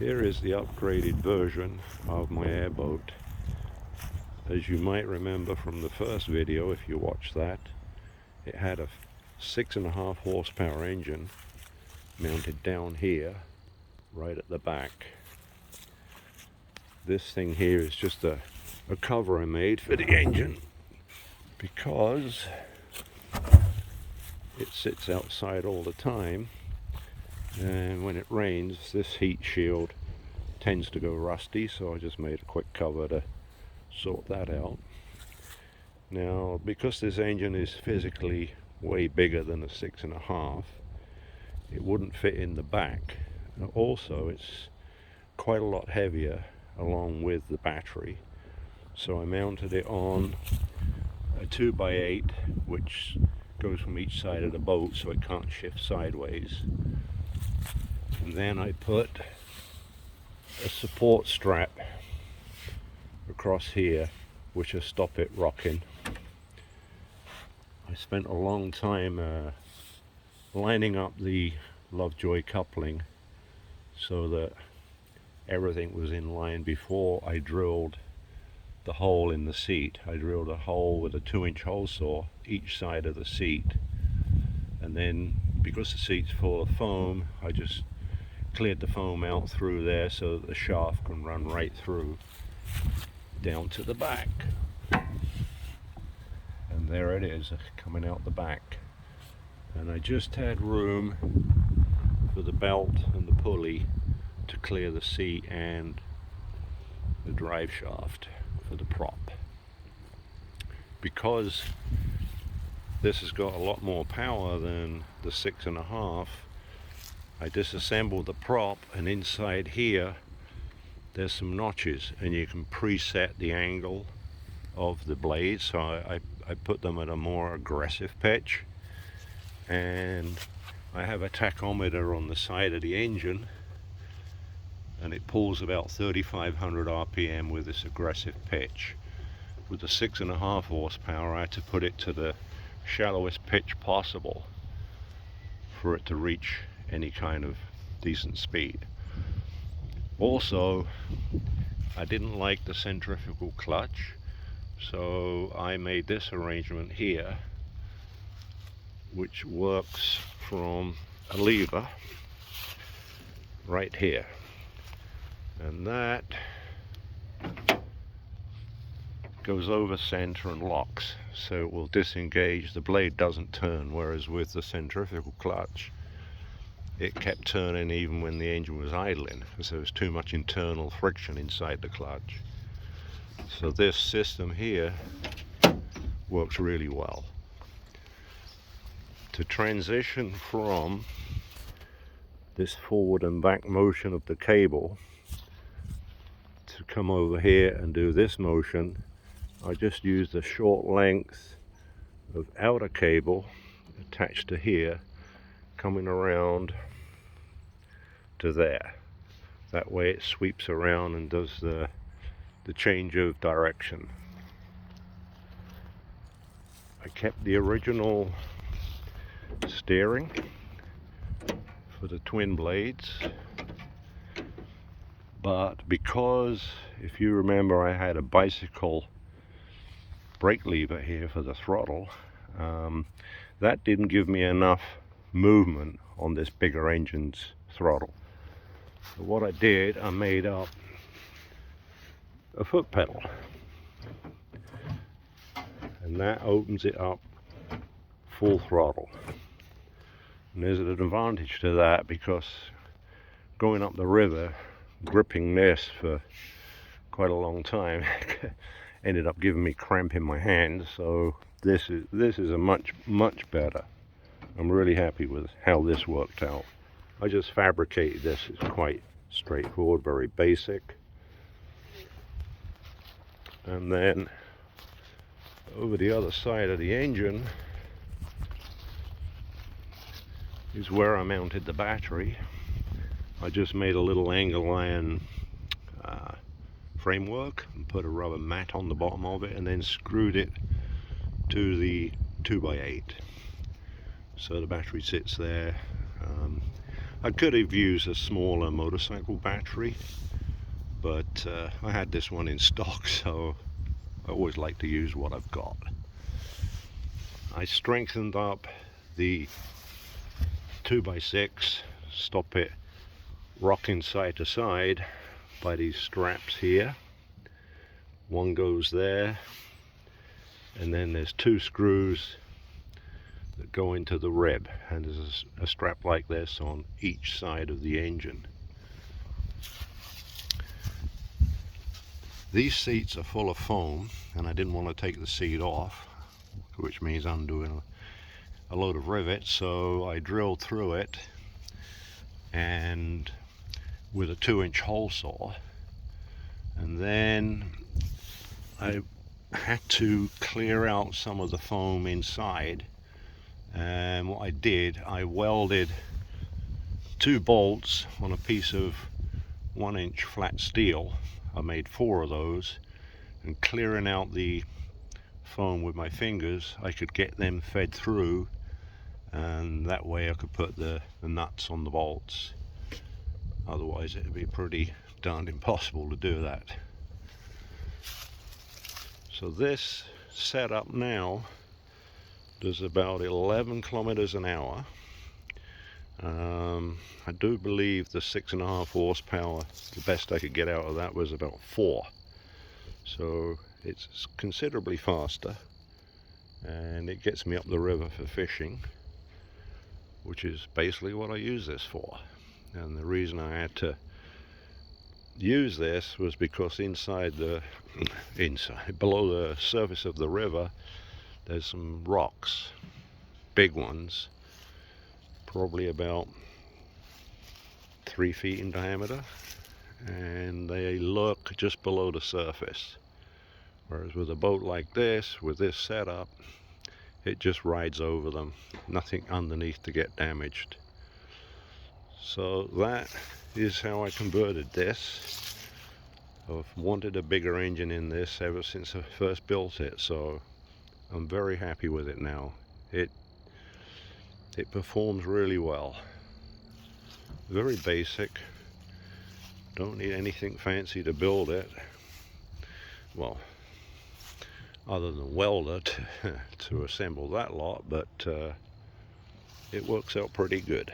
Here is the upgraded version of my airboat. As you might remember from the first video, if you watched that, it had a 6.5 horsepower engine mounted down here, right at the back. This thing here is just a cover I made for the engine because it sits outside all the time, and when it rains this heat shield tends to go rusty, so I just made a quick cover to sort that out. Now, because this engine is physically way bigger than a 6.5, it wouldn't fit in the back. And also it's quite a lot heavier along with the battery, so I mounted it on a 2x8 which goes from each side of the boat so it can't shift sideways, and then I put a support strap across here which will stop it rocking. I spent a long time lining up the Lovejoy coupling so that everything was in line before I drilled the hole in the seat. I drilled a hole with a 2-inch hole saw each side of the seat, and then because the seat's full of foam, I just cleared the foam out through there so that the shaft can run right through down to the back. And there it is, coming out the back. And I just had room for the belt and the pulley to clear the seat and the drive shaft for the prop. Because this has got a lot more power than the 6.5, I disassembled the prop, and inside here there's some notches, and you can preset the angle of the blades. So I put them at a more aggressive pitch, and I have a tachometer on the side of the engine, and it pulls about 3,500 RPM with this aggressive pitch. With the 6.5 horsepower, I had to put it to the shallowest pitch possible for it to reach any kind of decent speed. Also, I didn't like the centrifugal clutch, so I made this arrangement here, which works from a lever right here, and that goes over center and locks, so it will disengage. The blade doesn't turn, whereas with the centrifugal clutch it kept turning even when the engine was idling, because there was too much internal friction inside the clutch. So this system here works really well. To transition from this forward and back motion of the cable to come over here and do this motion, I just used a short length of outer cable attached to here, coming around to there. That way it sweeps around and does the change of direction. I kept the original steering for the twin blades, but because, if you remember, I had a bicycle brake lever here for the throttle, that didn't give me enough movement on this bigger engine's throttle. So what I did, I made up a foot pedal, and that opens it up full throttle. And there's an advantage to that, because going up the river gripping this for quite a long time ended up giving me cramp in my hand. So this is a much better. I'm really happy with how this worked out. I just fabricated this. It's quite straightforward, very basic. And then over the other side of the engine is where I mounted the battery. I just made a little angle iron framework and put a rubber mat on the bottom of it, and then screwed it to the 2x8. So the battery sits there. I could have used a smaller motorcycle battery, but I had this one in stock, so I always like to use what I've got. I strengthened up the 2x6, stop it rocking side to side by these straps here. One goes there, and then there's 2 screws that go into the rib, and there's a strap like this on each side of the engine. These seats are full of foam, and I didn't want to take the seat off, which means undoing a load of rivets, so I drilled through it and with a 2-inch hole saw, and then I had to clear out some of the foam inside, and what I did, I welded 2 bolts on a piece of 1-inch flat steel. I made 4 of those, and clearing out the foam with my fingers, I could get them fed through, and that way I could put the nuts on the bolts. Otherwise it would be pretty darned impossible to do that. So this setup now does about 11 kilometers an hour. I do believe the 6.5 horsepower, the best I could get out of that was about 4. So it's considerably faster, and it gets me up the river for fishing, which is basically what I use this for. And the reason I had to use this was because below the surface of the river, there's some rocks, big ones, probably about 3 feet in diameter, and they lurk just below the surface. Whereas with a boat like this, with this setup, it just rides over them, nothing underneath to get damaged. So that is how I converted this. I've wanted a bigger engine in this ever since I first built it, so I'm very happy with it now. It performs really well. Very basic, don't need anything fancy to build it. Well, other than welder to assemble that lot, but it works out pretty good.